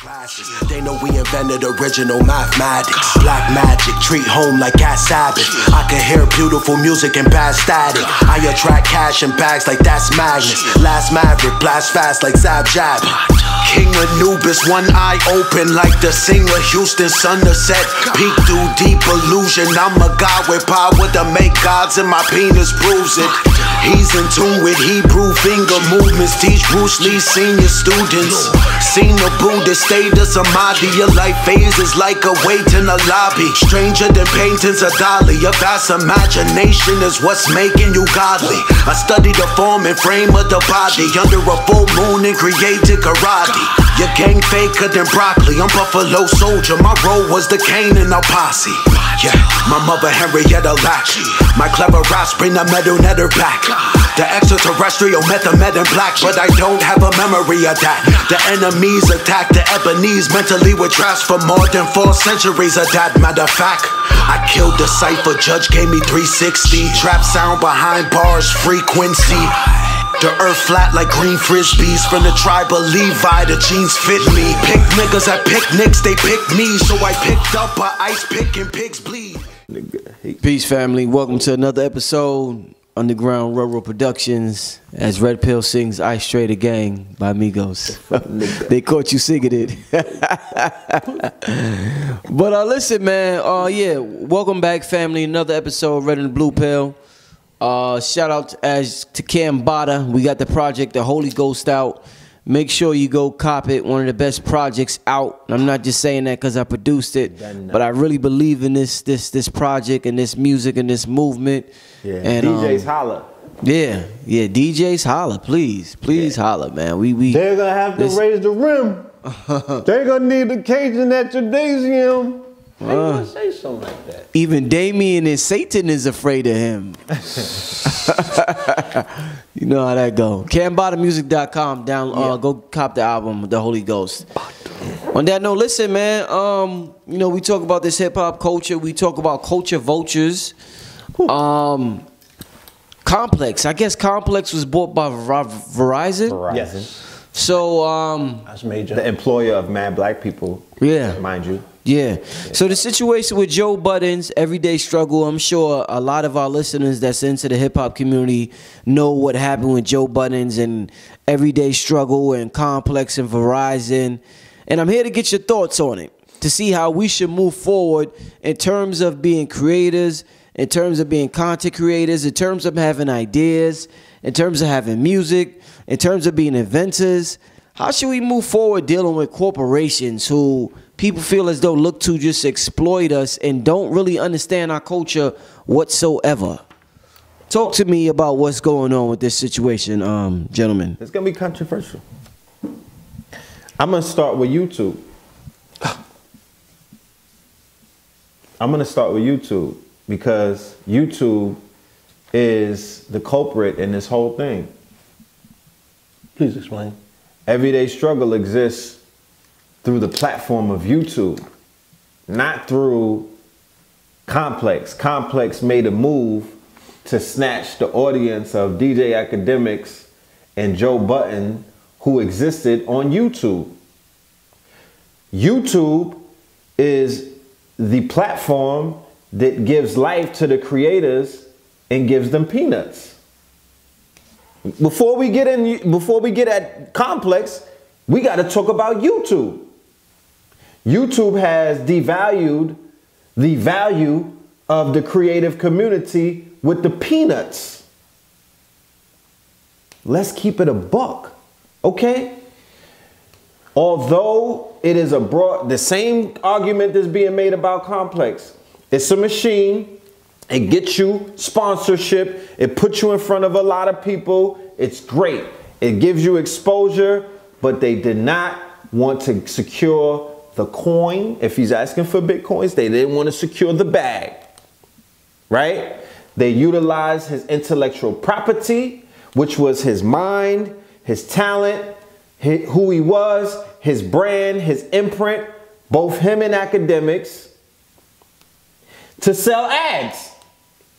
classes. They know we invented original mathematics. Black magic, treat home like at Sabbath. I can hear beautiful music and bad static. I attract cash in bags like that's Magnus. Last Maverick, blast fast like Zab Jab. King Anubis, one eye open like the singer Houston sun to set. Peek through deep illusion. I'm a god with power to make gods, and my penis proves it. He's in tune with Hebrew finger movements. Teach Bruce Lee senior students. Seen the Buddha state of Samadhi. Your life phases like a wait in a lobby. Stranger than paintings of Dali. Your vast imagination is what's making you godly. I study the form and frame of the body under a full moon and created karate. Your gang faker than broccoli. I'm Buffalo Soldier. My role was the Kane in a posse. Yeah, my mother Henrietta Lacks. My clever raps bring the metal netter back. The extraterrestrial method in black, but I don't have a memory of that. The enemies attack the Ebonese mentally with traps for more than 4 centuries of that. Matter of fact, I killed the cipher, judge gave me 360. Trap sound behind bars, frequency. The earth flat like green frisbees. From the tribe of Levi, the jeans fit me. Pick niggas at picnics, they picked me. So I picked up a ice pick and pigs bleed. Peace, family. Welcome to another episode, Underground Railroad Productions, as Red Pill sings Ice Straight a Gang by Migos. They caught you singing it. But listen, man, yeah, welcome back, family. Another episode, Red and Blue Pill. Shout out to Cam Bada. We got the project, The Holy Ghost, out. Make sure you go cop it. One of the best projects out. I'm not just saying that because I produced it, but I really believe in this project and this music and this movement. Yeah, and DJs holla. Yeah, DJs holla, please holla, man. They're gonna have to raise the rim. They're gonna need the Cajun at your Daisium. How you gonna say something like that? Even Damien and Satan is afraid of him. You know how that go. CamBottomMusic.com. Go cop the album, The Holy Ghost. On that note, listen, man. You know, we talk about this hip hop culture. We talk about culture vultures. Complex. I guess Complex was bought by Verizon. Yes. So that's major. The employer of mad black people. Yeah. Mind you. Yeah. So the situation with Joe Budden's everyday struggle, I'm sure a lot of our listeners that's into the hip hop community know what happened with Joe Budden's and everyday struggle and Complex and Verizon. And I'm here to get your thoughts on it, to see how we should move forward in terms of being creators, in terms of being content creators, in terms of having ideas, in terms of having music, in terms of being inventors. How should we move forward dealing with corporations who people feel as though look to just exploit us and don't really understand our culture whatsoever? Talk to me about what's going on with this situation, gentlemen. It's gonna be controversial. I'm gonna start with YouTube. I'm gonna start with YouTube because YouTube is the culprit in this whole thing. Please explain. Everyday struggle exists through the platform of YouTube, not through Complex. Complex made a move to snatch the audience of DJ Academics and Joe Budden, who existed on YouTube. YouTube is the platform that gives life to the creators and gives them peanuts. Before we get at Complex, we got to talk about YouTube. YouTube has devalued the value of the creative community with the peanuts. Let's keep it a buck, okay? Although it is the same argument that's being made about Complex. It's a machine. It gets you sponsorship. It puts you in front of a lot of people. It's great. It gives you exposure, but they did not want to secure the coin. If he's asking for Bitcoins, they didn't want to secure the bag, right? They utilized his intellectual property, which was his mind, his talent, who he was, his brand, his imprint, both him and Academics, to sell ads.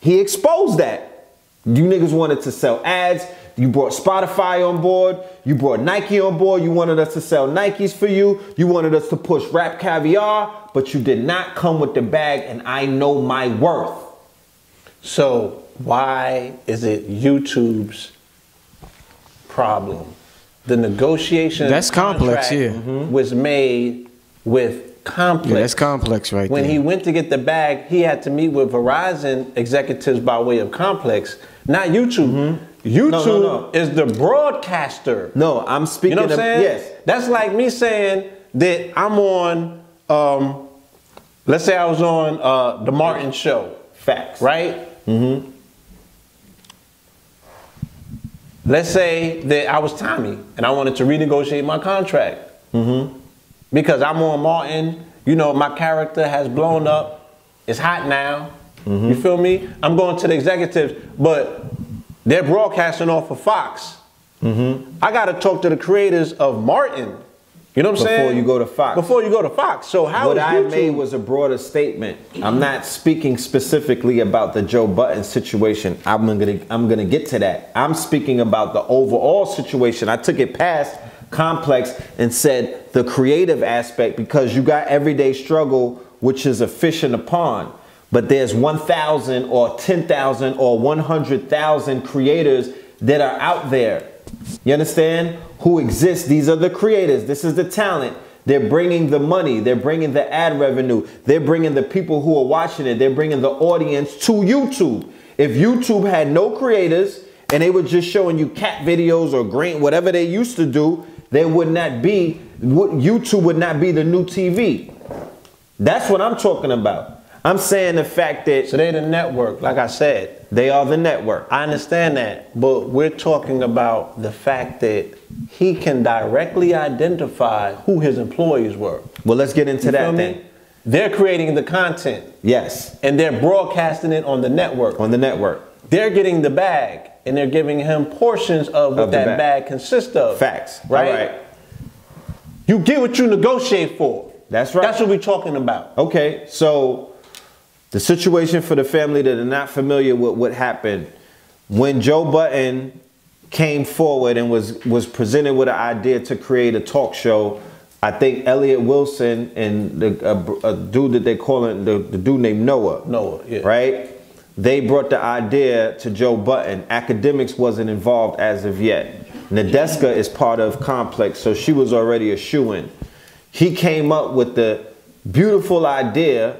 He exposed that. You niggas wanted to sell ads. You brought Spotify on board. You brought Nike on board. You wanted us to sell Nikes for you. You wanted us to push Rap Caviar, but you did not come with the bag, and I know my worth. So why is it YouTube's problem? The negotiation That's complex, yeah. was made with Complex. Yeah, that's Complex right When there. he went to get the bag, he had to meet with Verizon executives by way of Complex, not YouTube. YouTube is the broadcaster. No, I'm speaking You know what I'm saying? yes. That's like me saying that I'm on, let's say I was on the Martin Show. Facts. Right? Let's say that I was Tommy and I wanted to renegotiate my contract. Because I'm on Martin, you know, my character has blown up. It's hot now. You feel me? I'm going to the executives, but they're broadcasting off of Fox. I got to talk to the creators of Martin. You know what I'm saying? Before you go to Fox. Before you go to Fox. So how What is I YouTube? made was a broader statement. I'm not speaking specifically about the Joe Budden situation. I'm gonna get to that. I'm speaking about the overall situation. I took it past Complex and said the creative aspect, because you got Everyday Struggle, which is a fish in a pond. But there's 1,000 or 10,000 or 100,000 creators that are out there. You understand? Who exist. These are the creators. This is the talent. They're bringing the money. They're bringing the ad revenue. They're bringing the people who are watching it. They're bringing the audience to YouTube. If YouTube had no creators and they were just showing you cat videos or green, whatever they used to do, there would not be, YouTube would not be the new TV. That's what I'm talking about. I'm saying the fact that... So they're the network, like I said. They are the network. I understand that, but we're talking about the fact that he can directly identify who his employees were. Well, let's get into that then. They're creating the content. Yes. And they're broadcasting it on the network. On the network. They're getting the bag, and they're giving him portions of what that bag consists of. Facts. Right? All right. You get what you negotiate for. That's right. That's what we're talking about. Okay, so the situation for the family that are not familiar with what happened, when Joe Budden came forward and was presented with an idea to create a talk show, I think Elliot Wilson and a dude that they call it, the dude named Noah, yeah. Right? They brought the idea to Joe Budden. Academics wasn't involved as of yet. Nadeska is part of Complex, so she was already a shoo-in. He came up with the beautiful idea,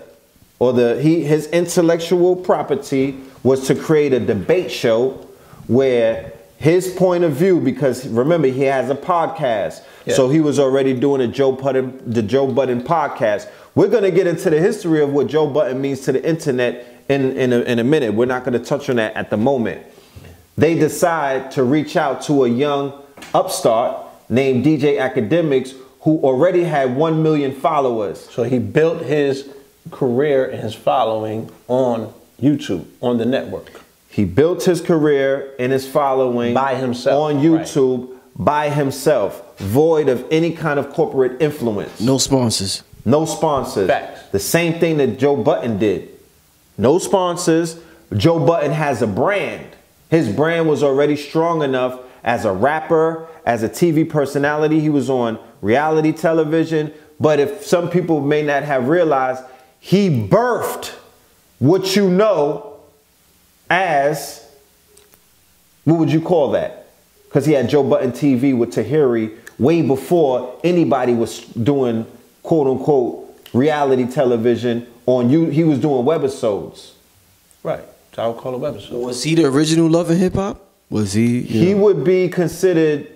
or his intellectual property was to create a debate show where his point of view, because remember he has a podcast, so he was already doing the Joe Budden podcast. We're gonna get into the history of what Joe Budden means to the internet in a minute. We're not gonna touch on that at the moment. They decide to reach out to a young upstart named DJ Academics, who already had 1 million followers. So he built his career and his following on YouTube, on the network. He built his career and his following by himself on YouTube, by himself, void of any kind of corporate influence. No sponsors. No sponsors. Facts. The same thing that Joe Budden did. No sponsors. Joe Budden has a brand. His brand was already strong enough as a rapper, as a TV personality. He was on reality television. But if some people may not have realized, he birthed what you know as, what would you call that? Because he had Joe Budden TV with Tahiri way before anybody was doing quote unquote reality television on you. He was doing webisodes. Right. So I would call it webisode. Was he the original Love and Hip Hop? Was he? He would be considered.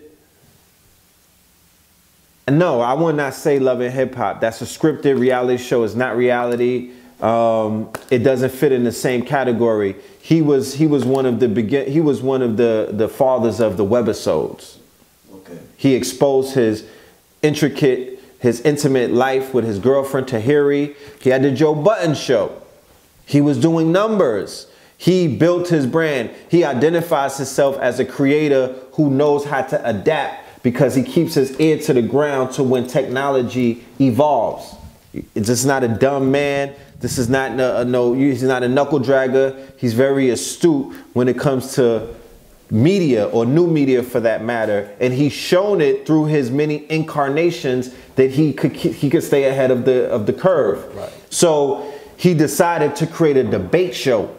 No, I would not say Love and Hip Hop. That's a scripted reality show. It's not reality. It doesn't fit in the same category. He was one of the fathers of the webisodes. Okay. He exposed his intimate life with his girlfriend Tahiri. He had the Joe Budden show. He was doing numbers. He built his brand. He identifies himself as a creator who knows how to adapt, because he keeps his ear to the ground to when technology evolves. It's just not a dumb man. This is not he's not a knuckle dragger. He's very astute when it comes to media, or new media for that matter, and he's shown it through his many incarnations that he could stay ahead of the curve. Right. So he decided to create a debate show.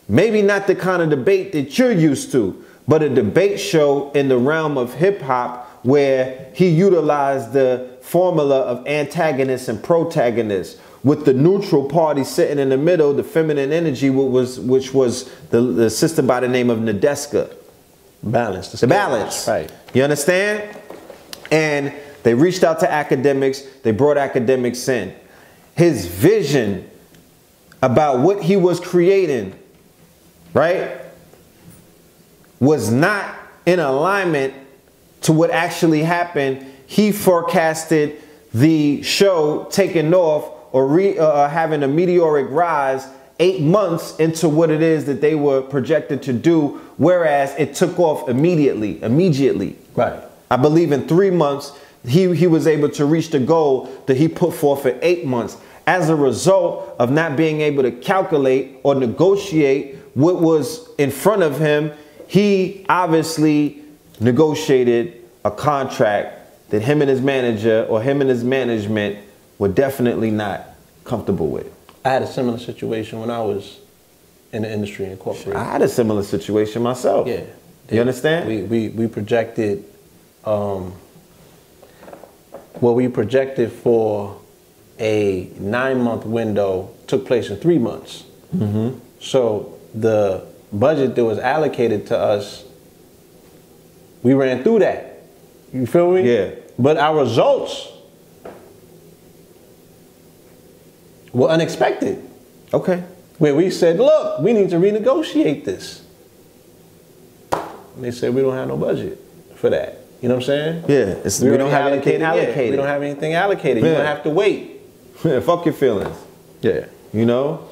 Maybe not the kind of debate that you're used to, but a debate show in the realm of hip hop where he utilized the formula of antagonists and protagonists, with the neutral party sitting in the middle, the feminine energy, which was the sister by the name of Nadeska. Balance. The balance. Right. You understand? And they reached out to academics. They brought academics in. His vision about what he was creating, right, was not in alignment to what actually happened. He forecasted the show taking off or having a meteoric rise 8 months into what it is that they were projected to do, whereas it took off immediately. Right. I believe in 3 months, he was able to reach the goal that he put forth for 8 months as a result of not being able to calculate or negotiate what was in front of him. He obviously negotiated a contract that him and his manager or him and his management were definitely not comfortable with. I had a similar situation when I was in the industry and corporate. I had a similar situation myself. Yeah. You understand? We projected, we projected for a 9-month window took place in 3 months. Mm-hmm. So the budget that was allocated to us, we ran through that. You feel me? Yeah. But our results were unexpected. Okay. Where we said, look, we need to renegotiate this. And they said, we don't have no budget for that. You know what I'm saying? Yeah. We don't have anything allocated. We don't have anything allocated. Yeah. You're going to have to wait. Fuck your feelings. Yeah. You know?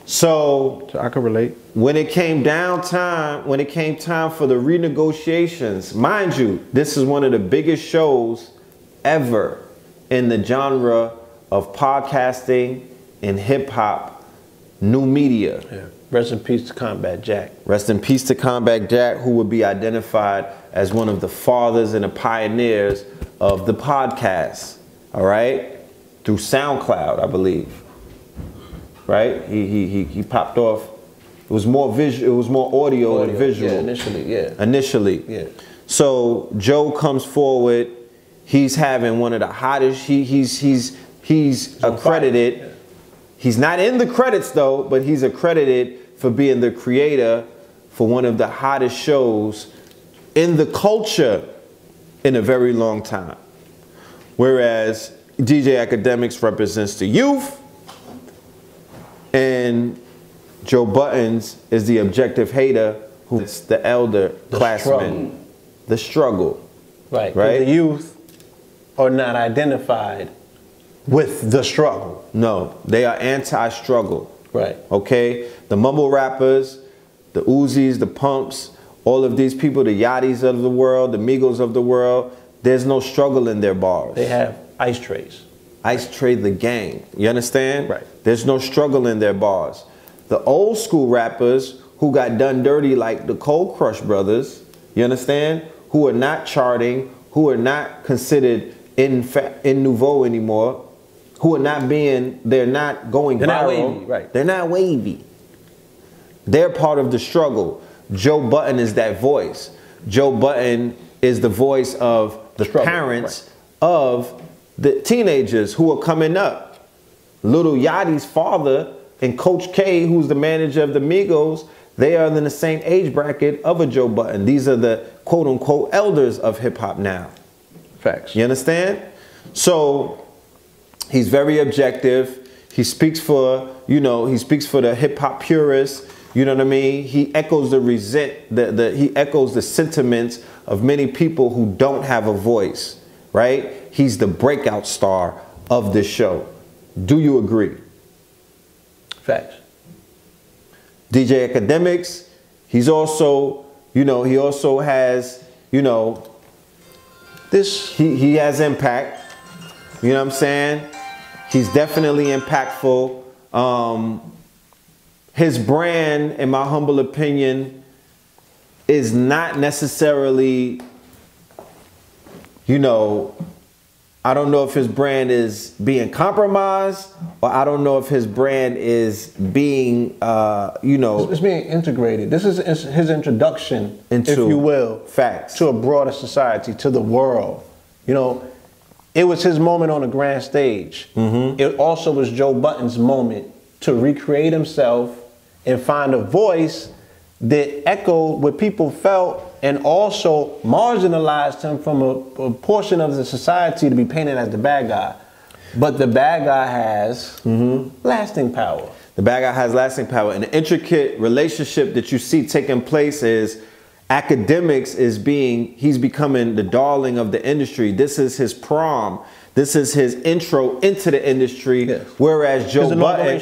So I can relate. when it came time for the renegotiations, mind you, this is one of the biggest shows ever in the genre of podcasting and hip hop, new media. Yeah. Rest in peace to Combat Jack. Rest in peace to Combat Jack, who would be identified as one of the fathers and the pioneers of the podcast. All right, through SoundCloud, I believe. Right? He popped off. It was more visual. It was more audio than visual. Yeah, initially, yeah. Initially. Yeah. So Joe comes forward. He's having one of the hottest. He's accredited. Yeah. He's not in the credits though, but he's accredited for being the creator for one of the hottest shows in the culture in a very long time. Whereas DJ Academics represents the youth, and Joe Buttons is the objective hater, who's the elder classman. The struggle. Right. Right? The youth are not identified with the struggle. No, they are anti-struggle. Right. Okay? The mumble rappers, the Uzis, the Pumps, all of these people, the Yachties of the world, the Migos of the world, there's no struggle in their bars. They have ice trays. Ice Tray the gang. You understand? Right. There's no struggle in their bars. The old school rappers who got done dirty like the Cold Crush brothers, you understand? Who are not charting, who are not considered in nouveau anymore, who are not they're not going They're viral. not wavy, right. They're not wavy. They're part of the struggle. Joe Budden is that voice. Joe Budden is the voice of the Struggle, parents of the teenagers who are coming up. Little Yachty's father and Coach K, who's the manager of the Migos, they are in the same age bracket of a Joe Budden. These are the quote unquote elders of hip hop now. Facts. You understand? So he's very objective. He speaks for, he speaks for the hip hop purists. You know what I mean? He echoes he echoes the sentiments of many people who don't have a voice, right? He's the breakout star of this show. Do you agree? Facts. DJ Academics, he's also, he also has, he has impact. You know what I'm saying? He's definitely impactful. His brand, in my humble opinion, is not necessarily, you know, I don't know if his brand is being compromised, or I don't know if his brand is being, you know, it's being integrated. This is his introduction, into, if you will, facts, to a broader society, to the world. You know, it was his moment on the grand stage. It also was Joe Budden's moment to recreate himself and find a voice that echoed what people felt, and also marginalized him from a portion of the society to be painted as the bad guy. But the bad guy has lasting power. The bad guy has lasting power. And the intricate relationship that you see taking place is academics he's becoming the darling of the industry. This is his prom. This is his intro into the industry. Yes. Whereas Joe Budden,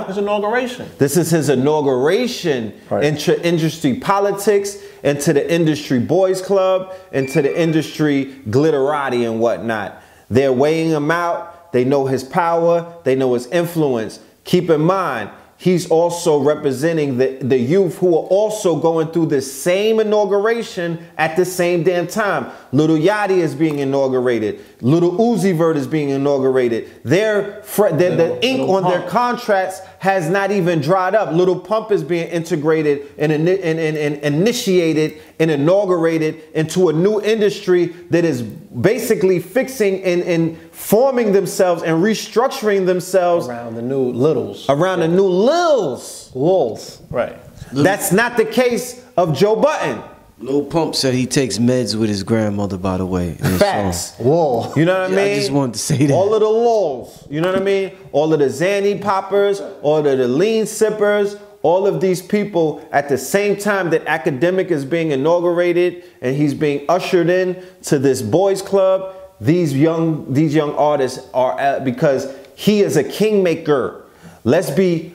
his inauguration. This is his inauguration into industry politics, into the industry boys club, into the industry glitterati and whatnot. They're weighing him out. They know his power. They know his influence. Keep in mind, he's also representing the youth who are also going through the same inauguration at the same damn time. Little Yachty is being inaugurated. Little Uzi Vert is being inaugurated. The ink on their contracts has not even dried up. Little Pump is being integrated and initiated and inaugurated into a new industry that is basically fixing and forming themselves and restructuring themselves around the new littles. Around the new lils. Right. That's not the case of Joe Budden. Lil Pump said he takes meds with his grandmother, by the way. Facts. Whoa. You know what I mean? I just wanted to say that. All of the lulls. You know what I mean? All of the Xanny poppers, all of the lean sippers, all of these people at the same time that Academic is being inaugurated and he's being ushered in to this boys club. These young artists are because he is a kingmaker. Let's keep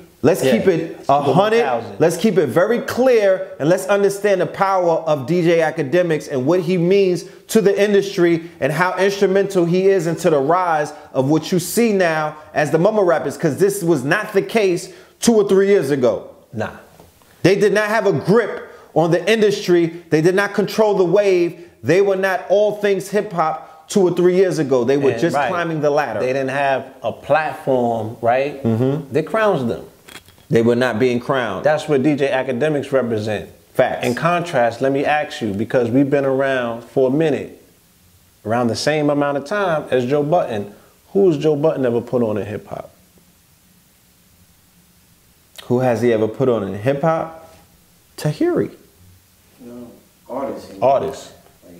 it 100. Let's keep it very clear, and let's understand the power of DJ Academics and what he means to the industry and how instrumental he is into the rise of what you see now as the mumble rappers, because this was not the case 2 or 3 years ago. Nah. They did not have a grip on the industry. They did not control the wave. They were not all things hip hop 2 or 3 years ago. They were just climbing the ladder. They didn't have a platform, right? They crowns them. They were not being crowned. That's what DJ Academics represent. Facts. In contrast, let me ask you, because we've been around for a minute, around the same amount of time as Joe Budden, who has Joe Budden ever put on in hip hop? Who has he ever put on in hip hop? Tahiri. No, artists. Artists.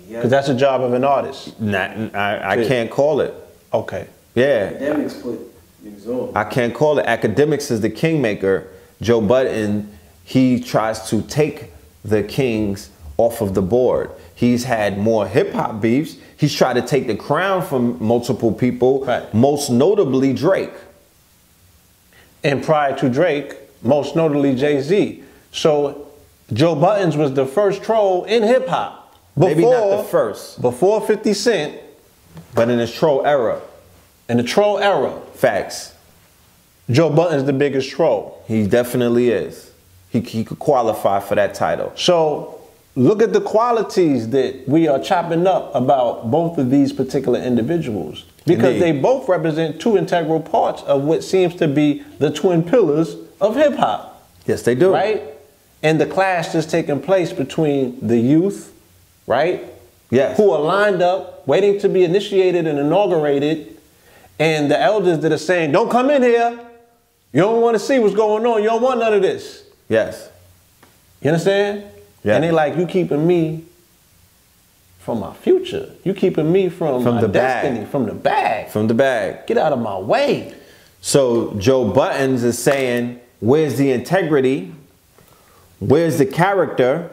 Because that's the job of an artist. I can't call it. Okay. Yeah. Academics put niggas on. I can't call it. Academics is the kingmaker. Joe Budden, he tries to take the kings off of the board. He's had more hip hop beefs. He's tried to take the crown from multiple people, most notably Drake. And prior to Drake, most notably Jay-Z. So Joe Budden was the first troll in hip hop. Maybe not the first. Before 50 Cent. But in his troll era. In the troll era. Facts. Joe Budden's the biggest troll. He definitely is. He could qualify for that title. So look at the qualities that we are chopping up about both of these particular individuals. Because they both represent two integral parts of what seems to be the twin pillars of hip hop. Yes, they do. Right? And the clash that's taking place between the youth, right? Yes. Who are lined up, waiting to be initiated and inaugurated, and the elders that are saying, don't come in here. You don't want to see what's going on. You don't want none of this. Yes. You understand? Yeah. And they like, you keeping me from my future. You keeping me from my the destiny, bag. from the bag. From the bag. Get out of my way. So Joe Budden is saying, where's the integrity? Where's the character?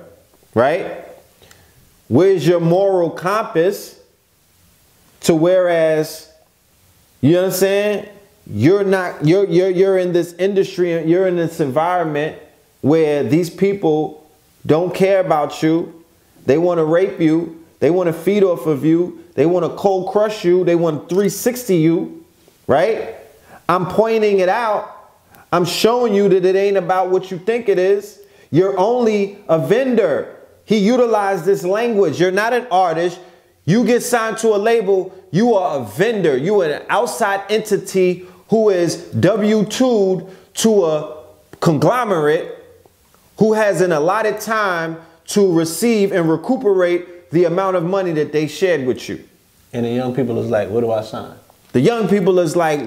Right? Where's your moral compass? To whereas, you know what I'm saying? You're in this industry, you're in this environment where these people don't care about you. They want to rape you. They want to feed off of you. They want to cold crush you. They want 360 you, right? I'm pointing it out. I'm showing you that it ain't about what you think it is. You're only a vendor. He utilized this language. You're not an artist. You get signed to a label. You are a vendor. You are an outside entity who is W-2'd to a conglomerate who has an allotted time to receive and recuperate the amount of money that they shared with you. And the young people is like, what do I sign? The young people is like,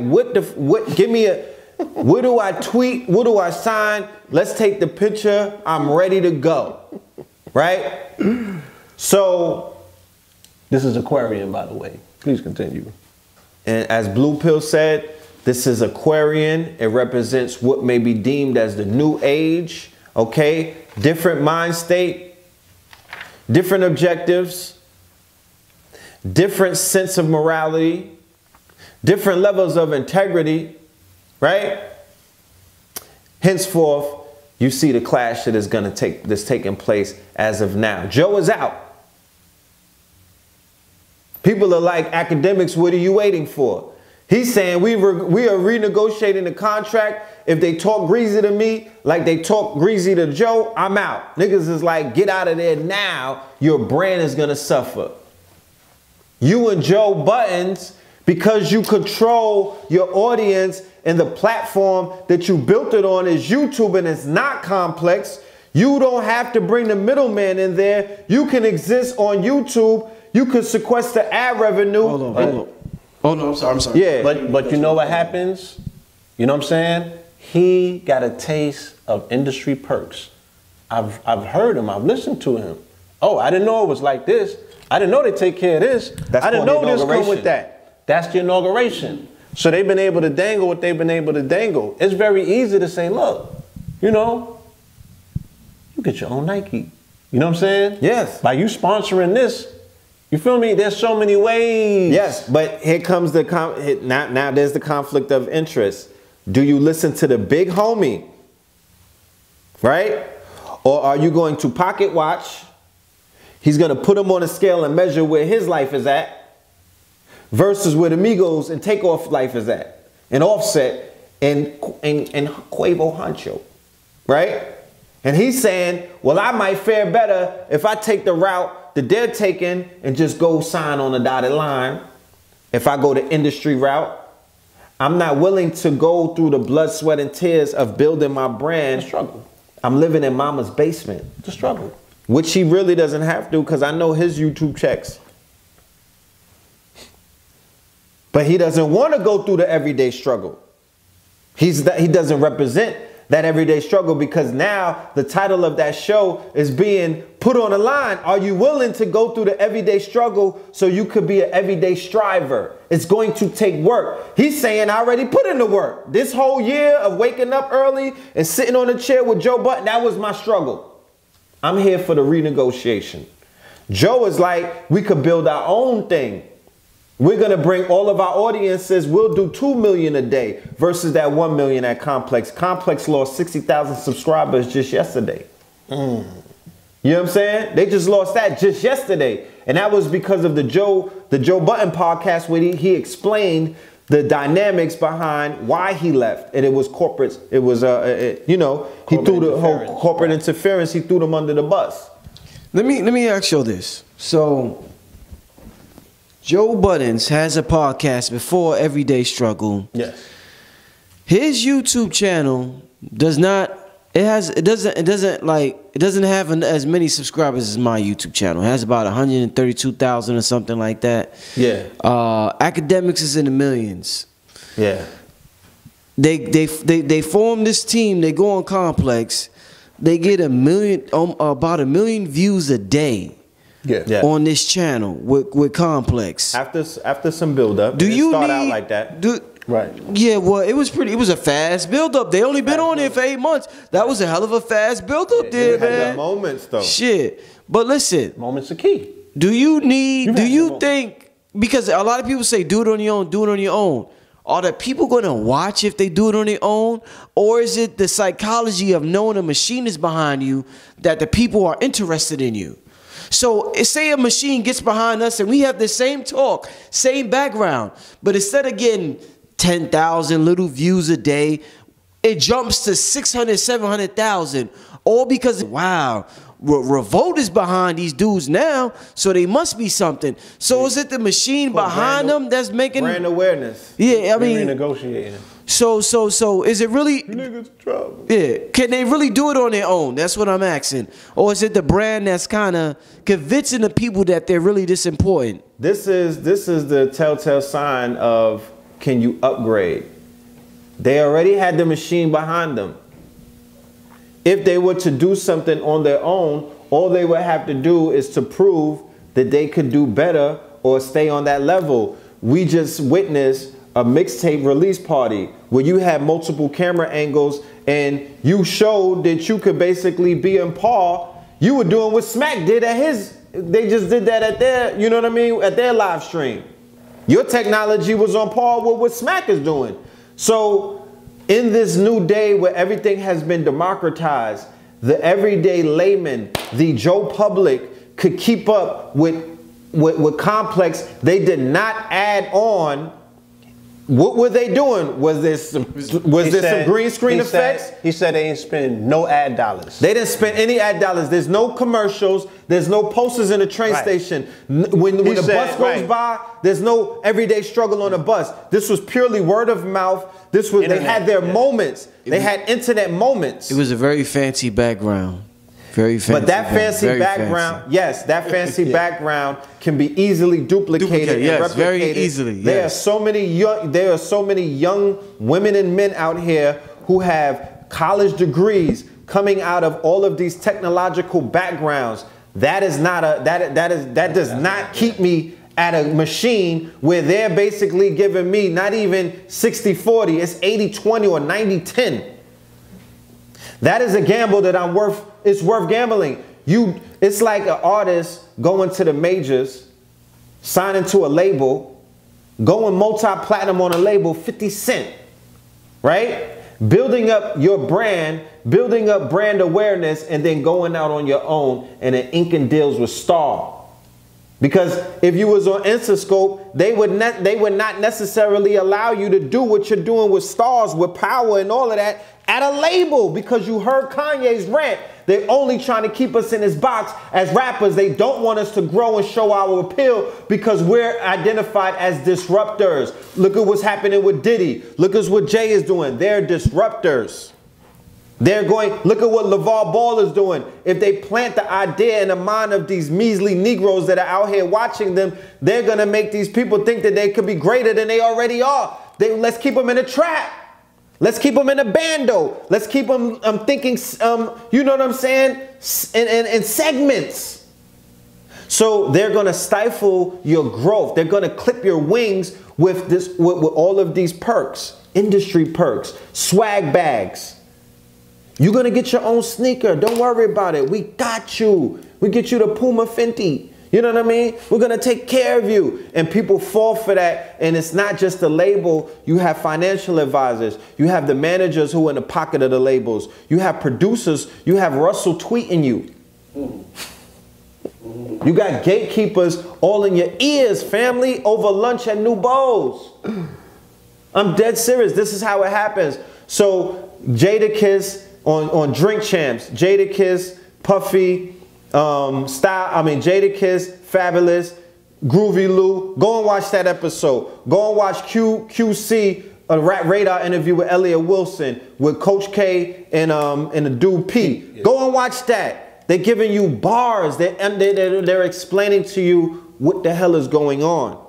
give me a, what do I tweet? What do I sign? Let's take the picture. I'm ready to go. Right? So. This is Aquarian, by the way. Please continue. And as Blue Pill said, this is Aquarian. It represents what may be deemed as the new age. Okay? Different mind state, different objectives, different sense of morality, different levels of integrity, right? Henceforth, you see the clash that is that's taking place as of now. Joe is out. People are like, academics, what are you waiting for? He's saying we are renegotiating the contract. If they talk greasy to me like they talk greasy to Joe, I'm out. Niggas is like, get out of there now. Your brand is going to suffer. You and Joe Buttons, because you control your audience and the platform that you built it on is YouTube and it's not complex. You don't have to bring the middleman in there. You can exist on YouTube. You can sequester ad revenue. Hold on. Oh, no, I'm sorry. Yeah. But you know what happens? You know what I'm saying? He got a taste of industry perks. I've heard him. I've listened to him. Oh, I didn't know it was like this. I didn't know they take care of this. I didn't know this come with that. That's the inauguration. So they've been able to dangle what they've been able to dangle. It's very easy to say, look, you know, you get your own Nike. You know what I'm saying? Yes. By you sponsoring this, you feel me? There's so many ways. Yes, but here comes the now there's the conflict of interest. Do you listen to the big homie, right? Or are you going to pocket watch? He's going to put him on a scale and measure where his life is at versus where the Migos and Takeoff life is at, and Offset and Quavo Huncho, right? And he's saying, well, I might fare better if I take the route that they're taking and just go sign on the dotted line. If I go the industry route, I'm not willing to go through the blood, sweat, and tears of building my brand. The struggle. I'm living in mama's basement. The struggle. Which he really doesn't have to, because I know his YouTube checks. But he doesn't want to go through the everyday struggle. He doesn't represent that everyday struggle, because now the title of that show is being put on the line. Are you willing to go through the everyday struggle so you could be an everyday striver? It's going to take work. He's saying, I already put in the work. This whole year of waking up early and sitting on a chair with Joe Budden, that was my struggle. I'm here for the renegotiation. Joe is like, we could build our own thing. We're going to bring all of our audiences. We'll do 2 million a day versus that 1 million at Complex. Complex lost 60,000 subscribers just yesterday. You know what I'm saying? They just lost that just yesterday. And that was because of the Joe Budden podcast, where he explained the dynamics behind why he left. And it was corporate. It was, he threw the whole corporate interference. He threw them under the bus. Let me ask you this. So Joe Buttons has a podcast before Everyday Struggle. Yes. His YouTube channel doesn't have as many subscribers as my YouTube channel. It has about 132,000 or something like that. Yeah. Academics is in the millions. Yeah. They form this team. They go on Complex. They get about 1 million views a day. Yeah. On this channel with Complex. After some build up. Do you start out like that? Right. Yeah, well, it was a fast build up. They only been on there for 8 months. That was a hell of a fast build up there, man. Had moments though. Shit. But listen, moments are key. Do you think, because a lot of people say do it on your own. Are the people going to watch if they do it on their own? Or is it the psychology of knowing a machine is behind you that the people are interested in you? So say a machine gets behind us and we have the same talk, same background, but instead of getting 10,000 little views a day, it jumps to 600, 700,000, all because, wow, Revolt is behind these dudes now, so they must be something. So is it the machine behind them that's making brand awareness? Yeah, I mean, renegotiating. So is it really? You niggas trouble. Yeah, can they really do it on their own? That's what I'm asking. Or is it the brand that's kind of convincing the people that they're really this important? This is the telltale sign of, can you upgrade? They already had the machine behind them. If they were to do something on their own, all they would have to do is to prove that they could do better or stay on that level. We just witnessed a mixtape release party where you had multiple camera angles and you showed that you could basically be in par. You were doing what Smack did at his, they just did that at their, you know what I mean, at their live stream. Your technology was on par with what Smack is doing. So in this new day where everything has been democratized, the everyday layman, the Joe Public could keep up with Complex. They did not add on. What were they doing? Was there some green screen effects? He said they didn't spend no ad dollars. They didn't spend any ad dollars. There's no commercials. There's no posters in the train station. When the bus goes by, there's no everyday struggle on the bus. This was purely word of mouth. This was Internet, they had their moments. They had internet moments. It was a very fancy background. Very fancy. But that fancy background, yes, that fancy background can be easily duplicated and replicated. Very easily. There are so many young women and men out here who have college degrees coming out of all of these technological backgrounds. That does not keep me at a machine where they're basically giving me not even 60-40, it's 80-20 or 90-10. That is a gamble that it's worth gambling. It's like an artist going to the majors, signing to a label, going multi-platinum on a label, 50 Cent, right? Building up your brand, building up brand awareness, and then going out on your own and then inking deals with Star. Because if you was on Interscope, they would not necessarily allow you to do what you're doing with Stars, with Power and all of that at a label, because you heard Kanye's rant. They're only trying to keep us in this box as rappers. They don't want us to grow and show our appeal because we're identified as disruptors. Look at what's happening with Diddy. Look at what Jay is doing. They're disruptors. Look at what LeVar Ball is doing. If they plant the idea in the mind of these measly Negroes that are out here watching them, they're going to make these people think that they could be greater than they already are. Let's keep them in a trap. Let's keep them in a bando. Let's keep them thinking, you know what I'm saying, in segments. So they're going to stifle your growth. They're going to clip your wings with all of these perks, industry perks, swag bags. You're going to get your own sneaker. Don't worry about it. We got you. We get you the Puma Fenty. You know what I mean? We're going to take care of you. And people fall for that. And it's not just the label. You have financial advisors. You have the managers who are in the pocket of the labels. You have producers. You have Russell tweeting you. You got gatekeepers all in your ears, family, over lunch at New Bowls. I'm dead serious. This is how it happens. So Jadakiss on Drink Champs, Jadakiss, Puffy, Jadakiss, Fabulous, Groovy Lou. Go and watch that episode. Go and watch QC, a Rap Radar interview with Elliot Wilson, with Coach K and the dude P. Yeah. Go and watch that. They're giving you bars. They're explaining to you what the hell is going on.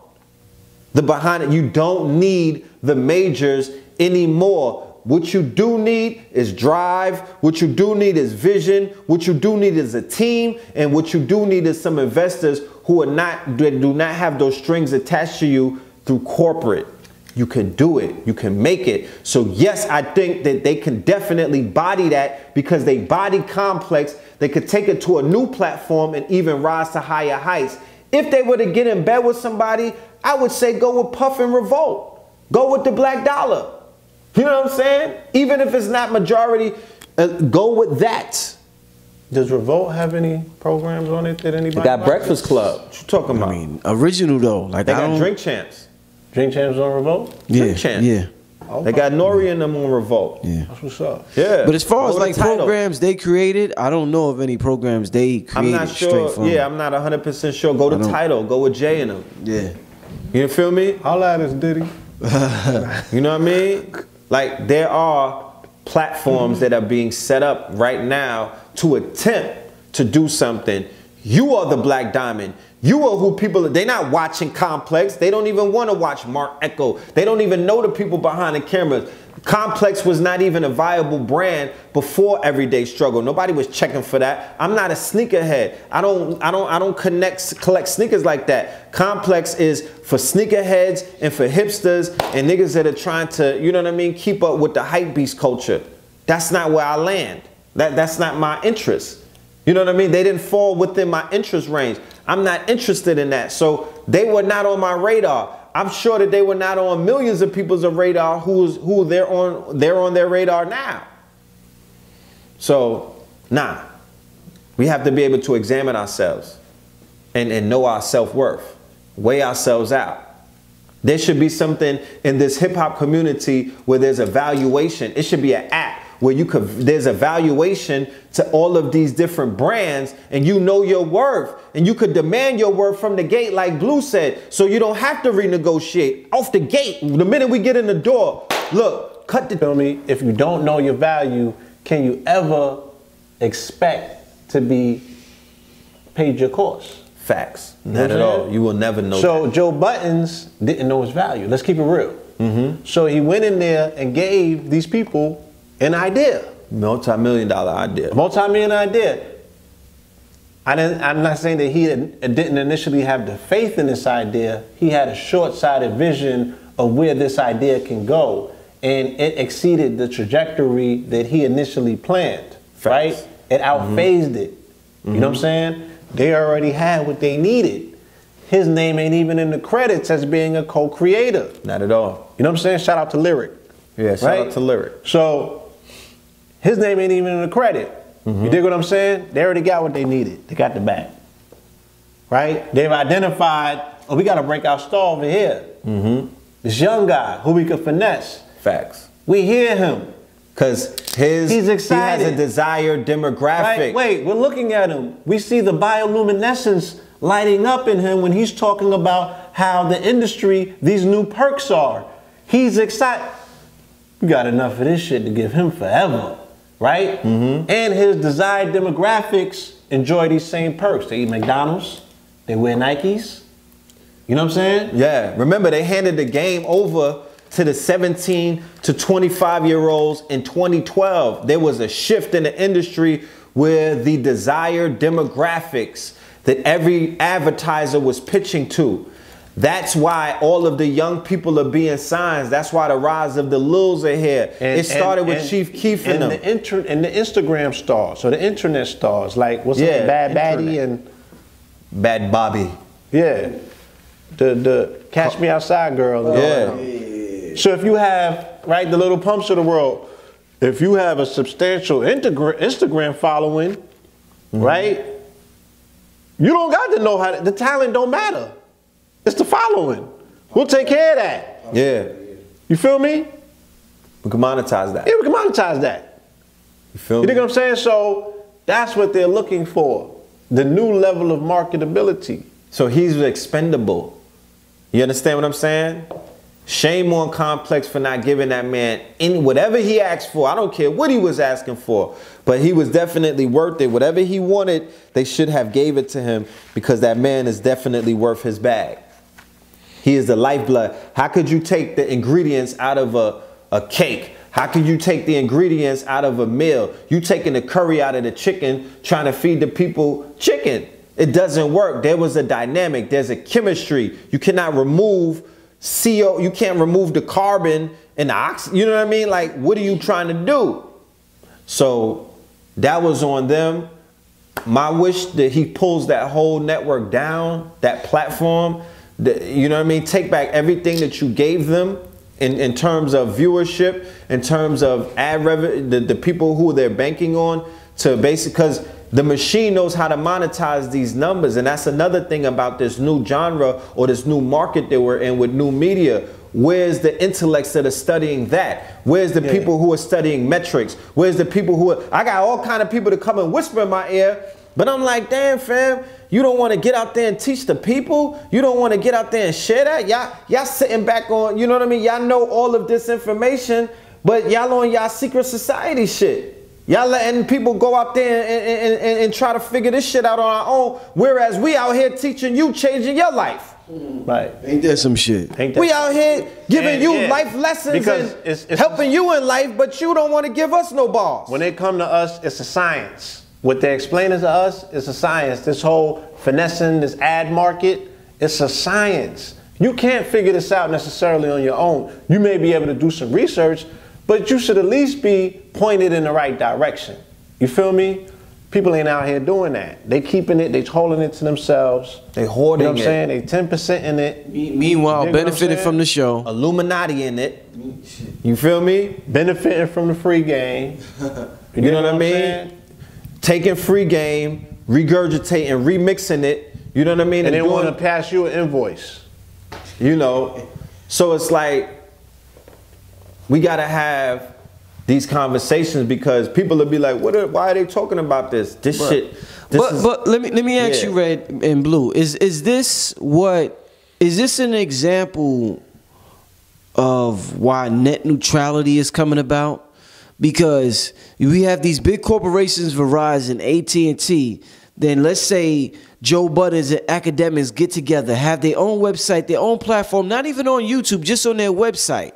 Behind it, you don't need the majors anymore. What you do need is drive. What you do need is vision. What you do need is a team. And what you do need is some investors who do not have those strings attached to you through corporate. You can do it. You can make it. So yes, I think that they can definitely body that because they body Complex. They could take it to a new platform and even rise to higher heights. If they were to get in bed with somebody, I would say go with Puff and Revolt. Go with the Black Dollar. You know what I'm saying? Even if it's not majority, go with that. Does Revolt have any programs on it that anybody? They got Breakfast Club. What you talking about? I mean, original though. Like they got Drink Champs. Drink Champs on Revolt? Yeah, Drink Champs. yeah. They got Nori and them on Revolt. Yeah. That's what's up. Yeah. But as far as Go to like Tidal. programs they created, I don't know of any programs they created. I'm not straight sure. from. Yeah, I'm not 100% sure. Go to Tidal. Go with Jay and them. Yeah. You feel me? Holla at us, Diddy. You know what I mean? Like, there are platforms that are being set up right now to attempt to do something. You are the Black Diamond. You are who people, they're not watching Complex. They don't even want to watch Mark Echo. They don't even know the people behind the cameras. Complex was not even a viable brand before Everyday Struggle. Nobody was checking for that. I'm not a sneakerhead. I don't collect sneakers like that. Complex is for sneakerheads and for hipsters and niggas that are trying to, you know what I mean, keep up with the hype beast culture. That's not where I land. That's not my interest. You know what I mean? They didn't fall within my interest range. I'm not interested in that. So they were not on my radar. I'm sure that they were not on millions of people's radar who they're on their radar now. So, nah. We have to be able to examine ourselves and know our self-worth. Weigh ourselves out. There should be something in this hip-hop community where there's a valuation. It should be an app where there's a valuation to all of these different brands and you know your worth and you could demand your worth from the gate like Blue said, so you don't have to renegotiate off the gate. The minute we get in the door, look, cut the... Feel me? If you don't know your value, can you ever expect to be paid your cost? Facts. Not at all. You will never know So that. Joe Buttons didn't know his value. Let's keep it real. So he went in there and gave these people an idea. Multi-million-dollar idea. Multi-million idea. I'm not saying that he didn't initially have the faith in this idea. He had a short-sighted vision of where this idea can go. And it exceeded the trajectory that he initially planned. Facts. Right? It outphased it. You know what I'm saying? They already had what they needed. His name ain't even in the credits as being a co-creator. Not at all. You know what I'm saying? Shout out to Lyric. Yeah, shout out to Lyric. So his name ain't even in the credit. You dig what I'm saying? They already got what they needed. They got the bag. Right? They've identified, oh, we got to break our star over here. This young guy who we could finesse. Facts. We hear him. Because He's excited. he has a desired demographic. Right? Wait, we're looking at him. We see the bioluminescence lighting up in him when he's talking about how the industry, these new perks are. He's excited. We got enough of this shit to give him forever. Right? And his desired demographics enjoy these same perks. They eat McDonald's. They wear Nikes. You know what I'm saying? Yeah. Remember, they handed the game over to the 17 to 25-year-olds in 2012. There was a shift in the industry where the desired demographics that every advertiser was pitching to. That's why all of the young people are being signed. That's why the rise of the Lils are here. It started with Chief Keef and them. And the Instagram stars, so the internet stars, like what's up, Bad Baddie and Bad Bobby. Yeah, the Catch Me Outside girl. Yeah. So if you have, right, the little pumps of the world, if you have a substantial Instagram following, right, you don't got to know how the talent don't matter. It's the following. We'll take care of that. Yeah. You feel me? We can monetize that. Yeah, we can monetize that. You feel You me? dig what I'm saying? So that's what they're looking for. The new level of marketability. So he's expendable. You understand what I'm saying? Shame on Complex for not giving that man any whatever he asked for. I don't care what he was asking for, but he was definitely worth it. Whatever he wanted, they should have gave it to him because that man is definitely worth his bag. He is the lifeblood. How could you take the ingredients out of a cake? How can you take the ingredients out of a meal? You taking the curry out of the chicken, trying to feed the people chicken. It doesn't work. There was a dynamic. There's a chemistry. You cannot remove CO. You can't remove the carbon and the oxygen. You know what I mean? Like, what are you trying to do? So that was on them. My wish that he pulls that whole network down, that platform. You know what I mean? Take back everything that you gave them in terms of viewership, in terms of ad revenue, the people who they're banking on to basically, because the machine knows how to monetize these numbers. And that's another thing about this new genre or this new market that we're in with new media. Where's the intellects that are studying that? Where's the people who are studying metrics? Where's the people who are, I got all kind of people to come and whisper in my ear, but I'm like, damn fam, you don't want to get out there and teach the people? You don't want to get out there and share that? Y'all sitting back on, you know what I mean? Y'all know all of this information, but y'all on y'all secret society shit. Y'all letting people go out there and try to figure this shit out on our own, whereas we out here teaching you, changing your life. Right. Ain't that some shit? We out here giving you life lessons because and it's helping you in life, but you don't want to give us no balls. When they come to us, it's a science. What they're explaining to us is a science. This whole finessing, this ad market, it's a science. You can't figure this out necessarily on your own. You may be able to do some research, but you should at least be pointed in the right direction. You feel me? People ain't out here doing that. They keeping it, they holding it to themselves. They hoarding it. You know what I'm saying? They 10% in it. Meanwhile, benefiting from the show. Illuminati in it. You feel me? Benefiting from the free game. You know what I mean? Taking free game, regurgitating, remixing it. You know what I mean? And they want to pass you an invoice. You know? So it's like, we got to have these conversations because people will be like, why are they talking about this? This shit. But let me ask you, Red and Blue, is this an example of why net neutrality is coming about? Because we have these big corporations, Verizon, AT&T, then let's say Joe Budden and academics get together, have their own website, their own platform, not even on YouTube, just on their website.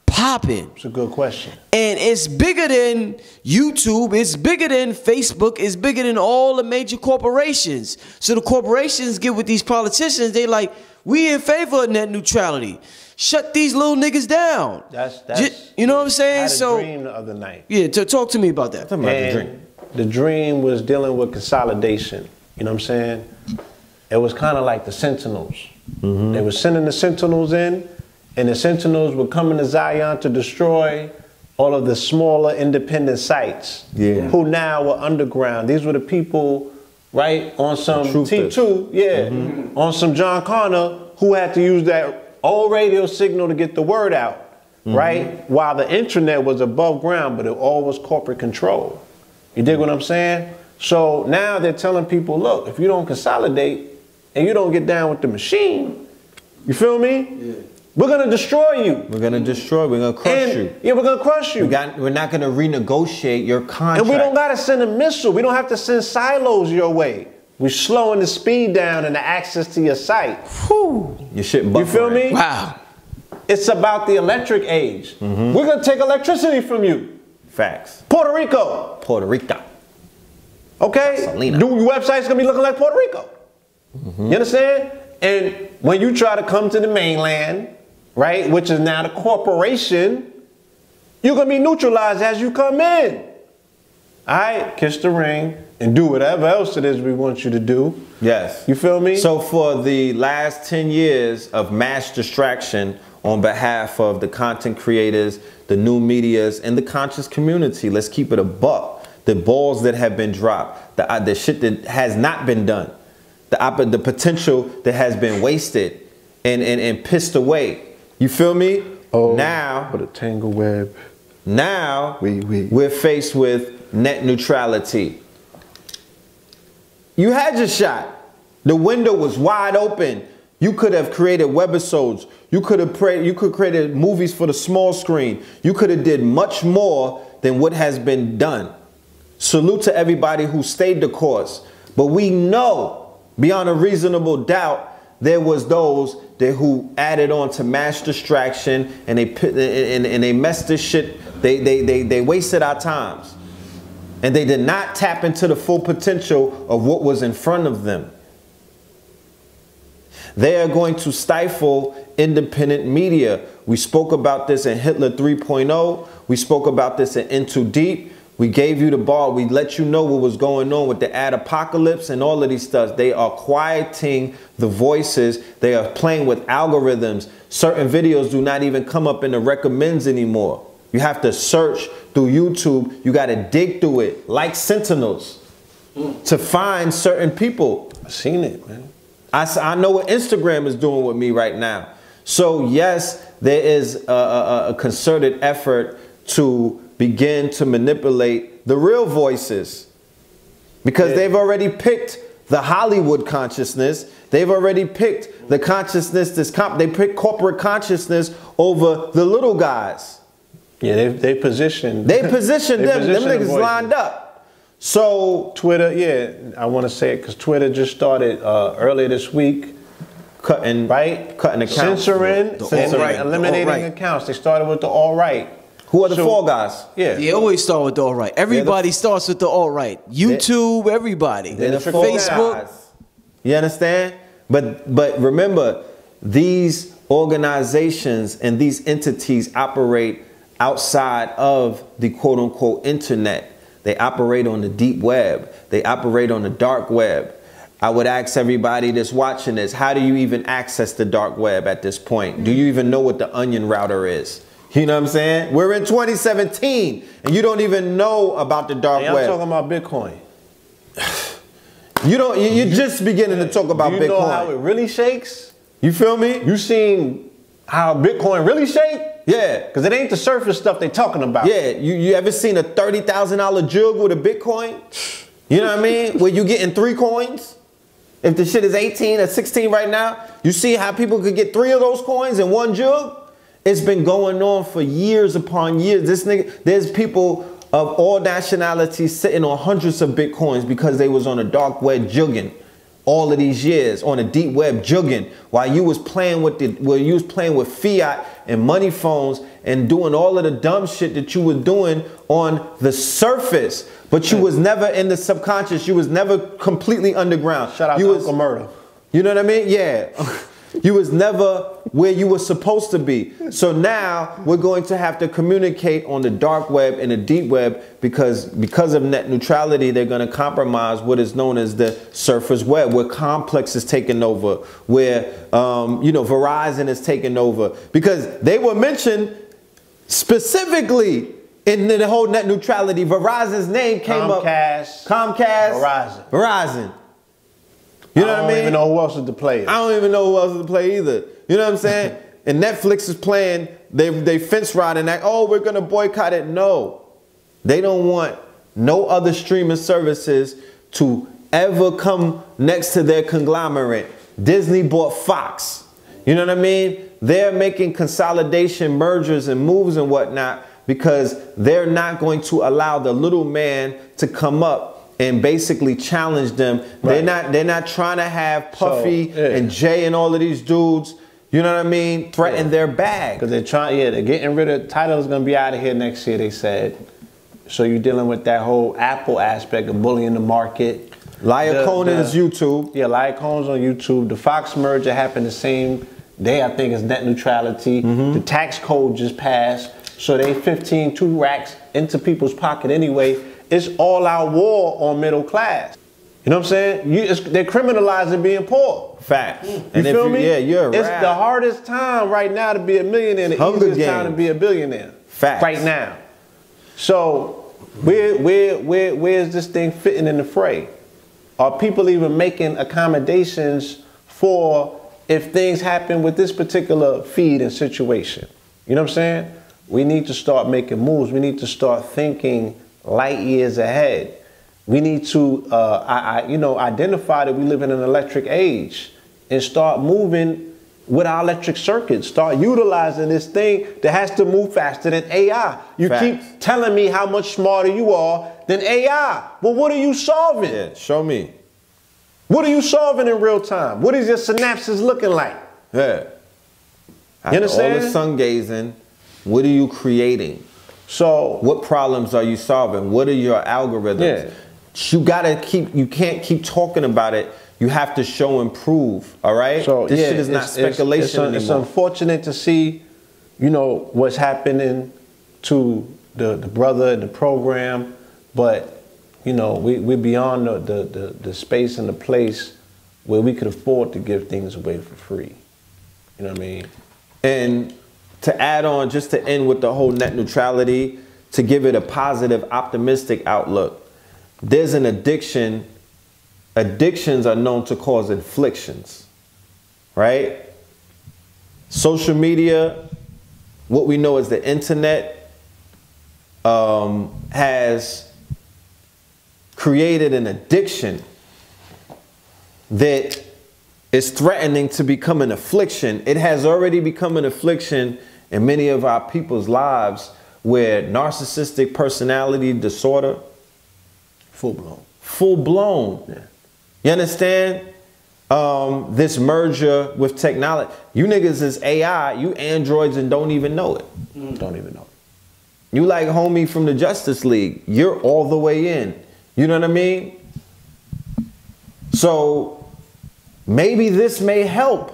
Popping. It's a good question. And it's bigger than YouTube, it's bigger than Facebook, it's bigger than all the major corporations. So the corporations get with these politicians, they like, we in favor of net neutrality. Shut these little niggas down. That's you know what I'm saying? I had a dream the other night. Yeah, talk to me about that. The dream was dealing with consolidation. You know what I'm saying? It was kind of like the Sentinels. They were sending the Sentinels in, and the Sentinels were coming to Zion to destroy all of the smaller independent sites who now were underground. These were the people, right, on some T2, on some John Connor, who had to use that old radio signal to get the word out, right? While the intranet was above ground, but it all was corporate control. You dig what I'm saying? So now they're telling people, look, if you don't consolidate and you don't get down with the machine, you feel me? Yeah. We're gonna destroy you. We're gonna destroy, we're gonna crush you. Yeah, we're gonna crush you. We're not gonna renegotiate your contract. And we don't gotta send a missile. We don't have to send silos your way. We're slowing the speed down and the access to your site. Whew. Your shit buffering. You feel me? Wow. It's about the electric age. We're gonna take electricity from you. Facts. Puerto Rico. Puerto Rico. Okay? Salina. Your website's gonna be looking like Puerto Rico. You understand? And when you try to come to the mainland, right, which is now the corporation, you're gonna be neutralized as you come in. All right, kiss the ring and do whatever else it is we want you to do. Yes. You feel me? So for the last 10 years of mass distraction on behalf of the content creators, the new medias, and the conscious community, let's keep it a buck. The balls that have been dropped, the shit that has not been done, the potential that has been wasted and pissed away. You feel me? Oh, now, what a tangle web. Now, we're faced with net neutrality. You had your shot. The window was wide open. You could have created webisodes. You could have created movies for the small screen. You could have did much more than what has been done. Salute to everybody who stayed the course. But we know, beyond a reasonable doubt, there was those who added on to mass distraction and they messed this shit. They wasted our times. And they did not tap into the full potential of what was in front of them. They are going to stifle independent media. We spoke about this in Hitler 3.0. We spoke about this in In Too Deep. We gave you the ball. We let you know what was going on with the ad apocalypse and all of these stuff. They are quieting the voices. They are playing with algorithms. Certain videos do not even come up in the recommends anymore. You have to search through YouTube. You got to dig through it like Sentinels to find certain people. I've seen it, man. I know what Instagram is doing with me right now. So yes, there is a concerted effort to begin to manipulate the real voices, because they've already picked the Hollywood consciousness. They've already picked the consciousness they picked corporate consciousness over the little guys. Yeah, they positioned. They positioned them. Them niggas voices. lined up. So Twitter, yeah, I want to say it because Twitter just started earlier this week. Cutting accounts. Censoring, eliminating accounts. They started with the all right. Who are the fall guys? Yeah. They always start with the all right. Everybody starts with the all right. YouTube, everybody. They're the Facebook. guys. You understand? But remember, these organizations and these entities operate outside of the quote unquote internet. They operate on the deep web. They operate on the dark web. I would ask everybody that's watching this, how do you even access the dark web at this point? Do you even know what the onion router is? You know what I'm saying? We're in 2017 and you don't even know about the dark web. I'm talking about Bitcoin. You're just beginning to talk about Bitcoin. Do you know how it really shakes? You feel me? You seen how Bitcoin really shake? Yeah. Because it ain't the surface stuff they talking about. Yeah, you ever seen a $30,000 jug with a Bitcoin? You know what I mean? Where you getting 3 coins? If the shit is 18 or 16 right now, you see how people could get 3 of those coins in 1 jug? It's been going on for years upon years. There's people of all nationalities sitting on hundreds of Bitcoins because they was on a dark web jugging all of these years, on a deep web jugging, while you was playing with fiat and money phones and doing all of the dumb shit that you were doing on the surface. But you was never in the subconscious. You was never completely underground. Shout out to Uncle Murder. You know what I mean? Yeah. You was never where you were supposed to be. So now we're going to have to communicate on the dark web and the deep web because of net neutrality, they're going to compromise what is known as the surface web, where Complex is taking over, where Verizon is taking over, because they were mentioned specifically in the whole net neutrality. Verizon's name came up. Comcast. Verizon. You know what I mean? I don't even know who else is the player. I don't even know who else is the play either. You know what I'm saying? And Netflix is playing, they fence riding that, oh, we're going to boycott it. No. They don't want no other streaming services to ever come next to their conglomerate. Disney bought Fox. You know what I mean? They're making consolidation, mergers, and moves and whatnot because they're not going to allow the little man to come up and basically challenge them. Right. They're not trying to have Puffy and Jay and all of these dudes, you know what I mean, threaten their bag. Because they're getting rid of, Tidal's gonna be out of here next year, they said. So you're dealing with that whole Apple aspect of bullying the market. Laya Conan's YouTube. Yeah, Laya Conan's on YouTube. The Fox merger happened the same day, I think, as net neutrality. The tax code just passed. So they 2 racks into people's pocket anyway. It's all out war on middle class. You know what I'm saying? They're criminalizing being poor. Facts. You feel me? Yeah, you're right. It's the hardest time right now to be a millionaire. The easiest time to be a billionaire. Facts. Right now. So where's this thing fitting in the fray? Are people even making accommodations for if things happen with this particular feed and situation? You know what I'm saying? We need to start making moves. We need to start thinking light years ahead. We need to identify that we live in an electric age and start moving with our electric circuits. Start utilizing this thing that has to move faster than AI. You keep telling me how much smarter you are than AI. Well, what are you solving? Yeah, show me. What are you solving in real time? What is your synapses looking like? Yeah. You understand? All the sun gazing, what are you creating? So what problems are you solving? What are your algorithms? Yeah. You can't keep talking about it. You have to show and prove, all right? So this shit is not speculation anymore. It's unfortunate to see, what's happening to the brother and the program, but, we're beyond the space and the place where we could afford to give things away for free. You know what I mean? And to add on, just to end with the whole net neutrality, to give it a positive, optimistic outlook, there's an addiction. Addictions are known to cause inflictions, right? Social media what we know as the internet has created an addiction that is threatening to become an affliction. It has already become an affliction in many of our people's lives, where narcissistic personality disorder, full blown. Yeah. You understand? This merger with technology. You niggas is AI, you androids, and don't even know it. Don't even know. You like homie from the Justice League. You're all the way in. You know what I mean? So maybe this may help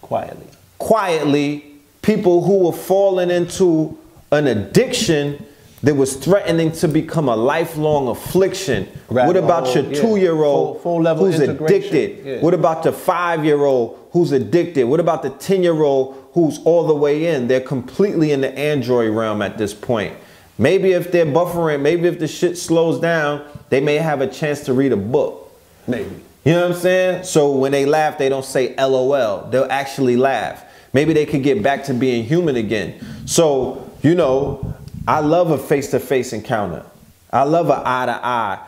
quietly people who were falling into an addiction that was threatening to become a lifelong affliction. What about your 2-year-old who's addicted? Yeah. What about the 5-year-old who's addicted? What about the 10-year-old who's all the way in? They're completely in the Android realm at this point. Maybe if they're buffering, maybe if the shit slows down, they may have a chance to read a book. Maybe. You know what I'm saying? So when they laugh, they don't say LOL. They'll actually laugh. Maybe they could get back to being human again. So, you know, I love a face-to-face encounter. I love an eye-to-eye,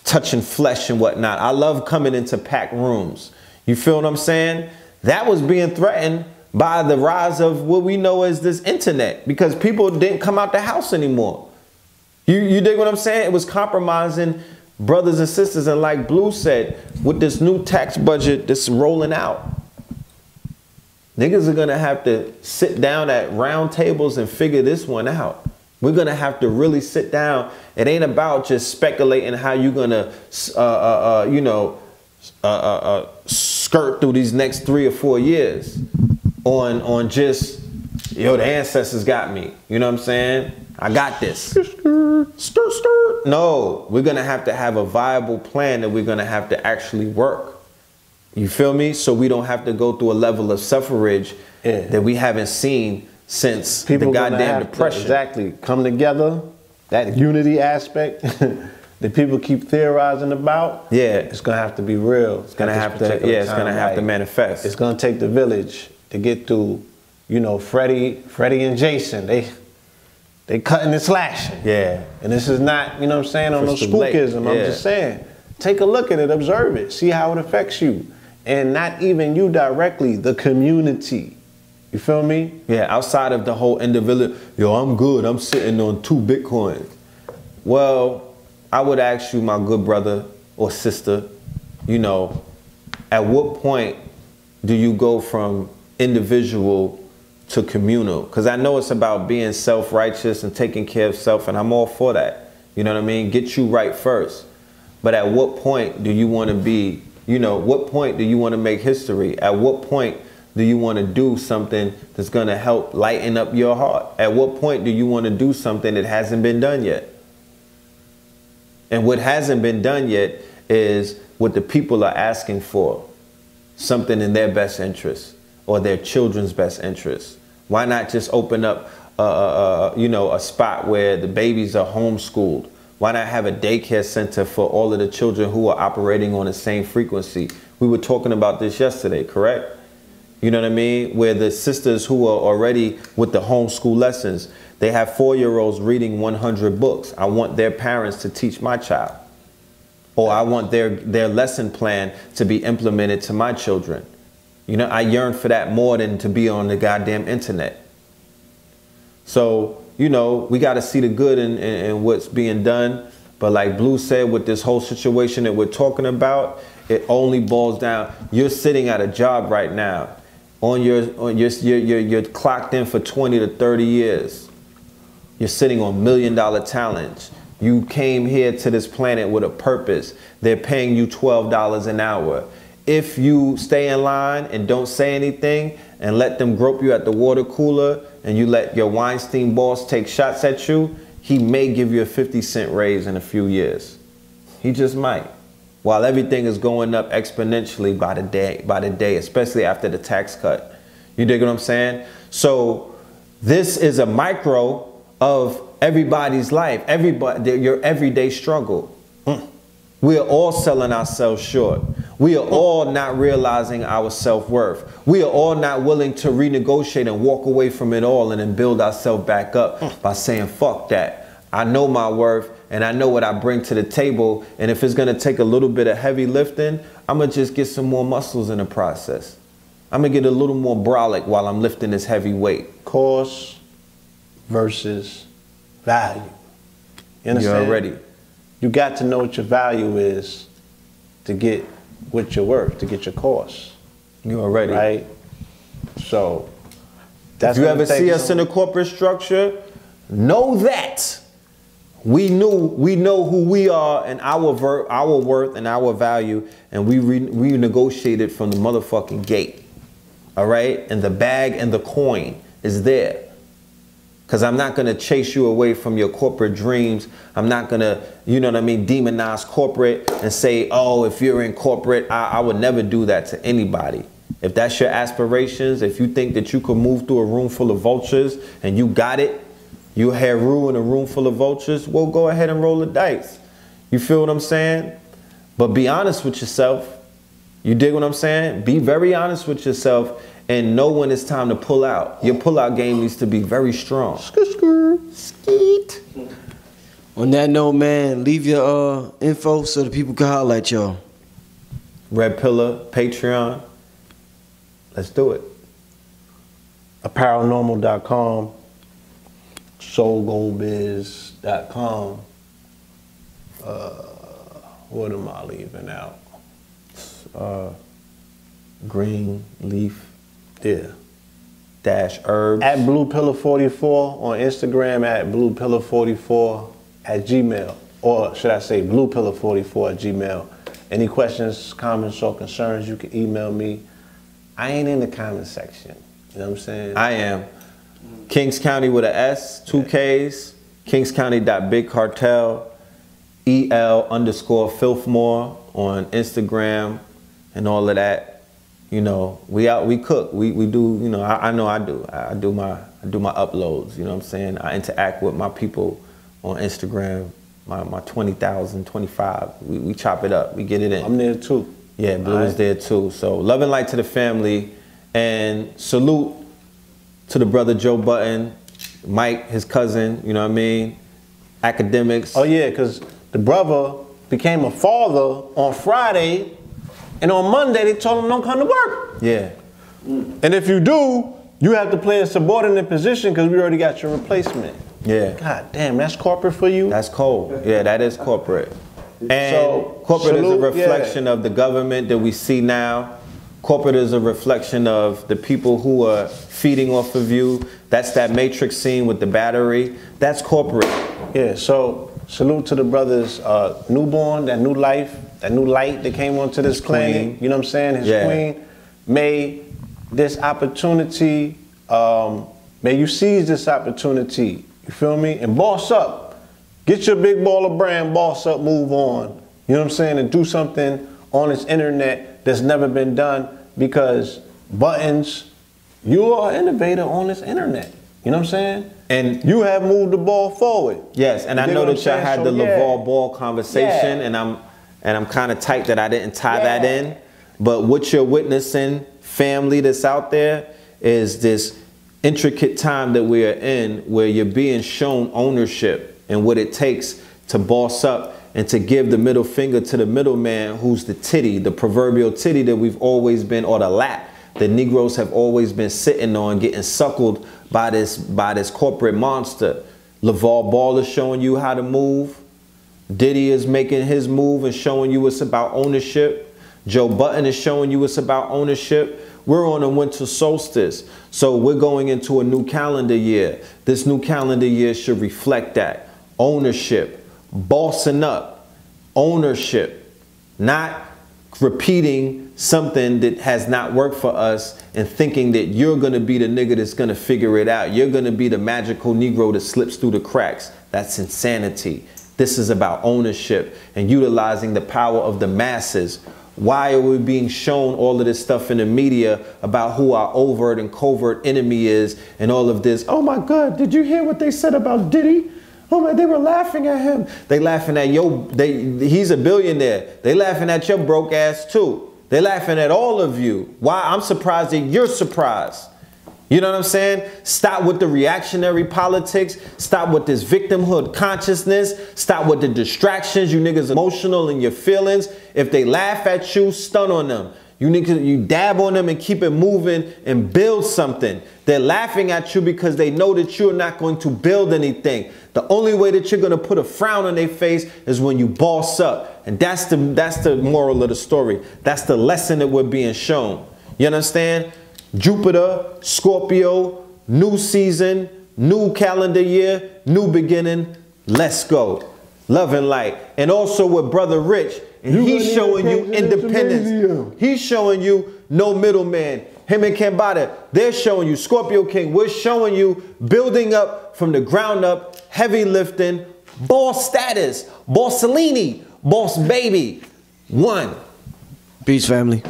touching flesh and whatnot. I love coming into packed rooms. You feel what I'm saying? That was being threatened by the rise of what we know as this internet, because people didn't come out the house anymore. You dig what I'm saying? It was compromising brothers and sisters. And like Blue said, with this new tax budget that's rolling out, niggas are gonna have to sit down at round tables and figure this one out. We're gonna have to really sit down. It ain't about just speculating how you're gonna, skirt through these next 3 or 4 years on just, yo, the ancestors got me. You know what I'm saying? I got this. Skirt. No, we're gonna have to have a viable plan that we're gonna have to actually work. You feel me? So we don't have to go through a level of suffrage that we haven't seen since the goddamn depression. Exactly. Come together, that unity aspect that people keep theorizing about. Yeah. It's gonna have to be real. It's gonna have to, yeah, it's gonna have to manifest. It's gonna take the village to get through, you know, Freddie and Jason. They cutting and slashing. Yeah. And this is not, you know what I'm saying, on no spookism. Yeah. I'm just saying, take a look at it, observe it, see how it affects you. And not even you directly, the community. You feel me? Yeah, outside of the whole individual, yo, I'm good, I'm sitting on 2 Bitcoins. Well, I would ask you, my good brother or sister, you know, at what point do you go from individual to communal? Because I know it's about being self-righteous and taking care of self, and I'm all for that. You know what I mean? Get you right first. But at what point do you want to be, you know, what point do you want to make history? At what point do you want to do something that's going to help lighten up your heart? At what point do you want to do something that hasn't been done yet? And what hasn't been done yet is what the people are asking for. Something in their best interest or their children's best interest. Why not just open up, a spot where the babies are homeschooled? Why not have a daycare center for all of the children who are operating on the same frequency? We were talking about this yesterday, correct? You know what I mean? Where the sisters who are already with the homeschool lessons, they have 4-year-olds reading 100 books. I want their parents to teach my child. Or I want their lesson plan to be implemented to my children. You know, I yearn for that more than to be on the goddamn internet. So, you know, we got to see the good in what's being done. But like Blue said, with this whole situation that we're talking about, it only boils down. You're sitting at a job right now. You're clocked in for 20 to 30 years. You're sitting on $1 million talents. You came here to this planet with a purpose. They're paying you $12 an hour. If you stay in line and don't say anything and let them grope you at the water cooler and you let your Weinstein boss take shots at you, he may give you a 50-cent raise in a few years. He just might. While everything is going up exponentially by the day, especially after the tax cut. You dig what I'm saying? So this is a micro of everybody's life, your everyday struggle. We are all selling ourselves short. We are all not realizing our self-worth. We are all not willing to renegotiate and walk away from it all and then build ourselves back up by saying, fuck that. I know my worth and I know what I bring to the table. And if it's going to take a little bit of heavy lifting, I'm going to just get some more muscles in the process. I'm going to get a little more brolic while I'm lifting this heavy weight. Cost versus value. You understand? You're already. You got to know what your value is to get what you're worth, to get your cost. You already. Right? So, that's if you ever see us in a corporate structure, know that we know who we are and our worth and our value, and we renegotiated from the motherfucking gate. All right? And the bag and the coin is there. Because I'm not going to chase you away from your corporate dreams. I'm not going to, you know what I mean, demonize corporate and say, oh, if you're in corporate, I would never do that to anybody. If that's your aspirations, if you think that you could move through a room full of vultures and you got it, you Heru in a room full of vultures, well, go ahead and roll the dice. You feel what I'm saying? But be honest with yourself. You dig what I'm saying? Be very honest with yourself and know when it's time to pull out. Your pull-out game needs to be very strong. Skeet. On that note, man, leave your info so the people can holler at y'all. Red Pillar, Patreon. Let's do it. Apparelnormal.com, soulgoldbiz.com. What am I leaving out? Green Leaf. Yeah. -herbs. At Blue Pillar 44 on Instagram, at Blue Pillar 44 at Gmail. Or should I say Blue Pillar 44 at Gmail. Any questions, comments, or concerns, you can email me. I ain't in the comment section. You know what I'm saying? I am. Kings County with a S, 2 Ks. KingsCounty.BigCartel. EL_Filthmore on Instagram and all of that. You know, we cook. We do, you know, I know I do. I do my uploads, you know what I'm saying? I interact with my people on Instagram, my 20,000, 25. We chop it up. We get it in. I'm there too. Yeah, Blue is there too. So love and light to the family, and salute to the brother Joe Budden, Mike, his cousin, you know what I mean? Academics. Oh yeah, because the brother became a father on Friday, and on Monday they told him don't come to work. Yeah. And if you do, you have to play a subordinate position because we already got your replacement. Yeah. God damn, that's corporate for you? That's cold. Yeah, that is corporate. And So, corporate is a salute, reflection of the government that we see now. Corporate is a reflection of the people who are feeding off of you. That's that Matrix scene with the battery. That's corporate. Yeah, so salute to the brothers, newborn, that new life, that new light that came onto this planet. queen. You know what I'm saying? His queen. May this opportunity, may you seize this opportunity. You feel me? And boss up. Get your big baller brand, boss up, move on. You know what I'm saying? And do something on this internet that's never been done, because Buttons, you are an innovator on this internet. You know what I'm saying? And you have moved the ball forward. Yes, and I know that y'all had the LeVar Ball conversation, and I'm kind of tight that I didn't tie that in. But what you're witnessing, family that's out there, is this intricate time that we are in where you're being shown ownership and what it takes to boss up and to give the middle finger to the middleman, who's the titty, the proverbial titty that we've always been, or the lap that Negroes have always been sitting on, getting suckled by this corporate monster. LeVar Ball is showing you how to move. Diddy is making his move and showing you it's about ownership. Joe Budden is showing you it's about ownership. We're on a winter solstice, so we're going into a new calendar year. This new calendar year should reflect that. Ownership, bossing up, ownership, not repeating something that has not worked for us and thinking that you're going to be the nigga that's going to figure it out. You're going to be the magical Negro that slips through the cracks. That's insanity. This is about ownership and utilizing the power of the masses. Why are we being shown all of this stuff in the media about who our overt and covert enemy is and all of this? Oh my God, did you hear what they said about Diddy? Oh man, they were laughing at him. They laughing at he's a billionaire. They laughing at your broke ass too. They laughing at all of you. Why? I'm surprised that you're surprised. You know what I'm saying? Stop with the reactionary politics. Stop with this victimhood consciousness. Stop with the distractions. You niggas emotional in your feelings. If they laugh at you, stun on them. You dab on them and keep it moving and build something. They're laughing at you because they know that you're not going to build anything. The only way that you're going to put a frown on their face is when you boss up. And that's the moral of the story. That's the lesson that we're being shown. You understand? Jupiter, Scorpio, new season, new calendar year, new beginning. Let's go. Love and light. And also with Brother Rich, and he's showing you independence. He's showing you no middleman. Him and Kambada, they're showing you, Scorpio King, we're showing you building up from the ground up, heavy lifting, boss status, Bossellini, boss baby. One. Peace, family.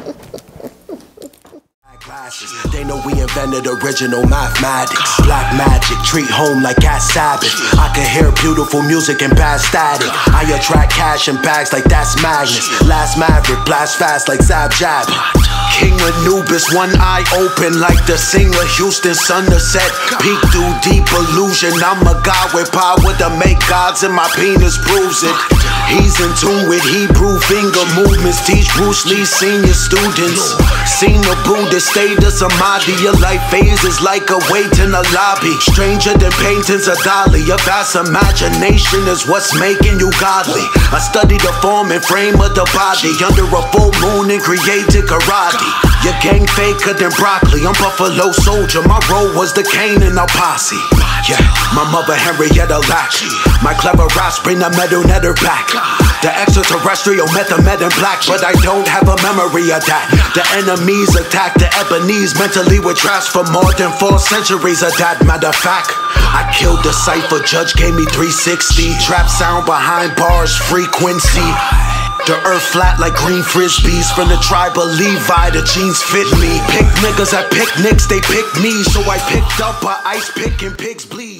They know we invented original mathematics. Black magic, treat home like cat Sabbath. I can hear beautiful music and bad static. I attract cash and bags like that's magnets. Last maverick, blast fast like Zab Jab. King Anubis, one eye open like the singer Houston Sunset. Peek through deep illusion. I'm a god with power to make gods, and my penis proves it. He's in tune with Hebrew finger movements. Teach Bruce Lee senior students. Seen the Buddha state of samadhi. Your life phases like a wait in a lobby. Stranger than paintings of Dali. Your vast imagination is what's making you godly. I study the form and frame of the body under a full moon and created karate. Your gang faker than broccoli. I'm Buffalo Soldier. My role was the Kane in a posse. Yeah, my mother Henrietta Lacks. My clever raps bring the metal netter back. The extraterrestrial method in black, but I don't have a memory of that. The enemies attack the Ebonese mentally with traps for more than 4 centuries of that. Matter of fact, I killed the cipher, judge gave me 360. Trap sound behind bars, frequency. The earth flat like green frisbees. From the tribe of Levi, the jeans fit me. Pick niggas at picnics, they picked me. So I picked up a ice pick and pigs bleed.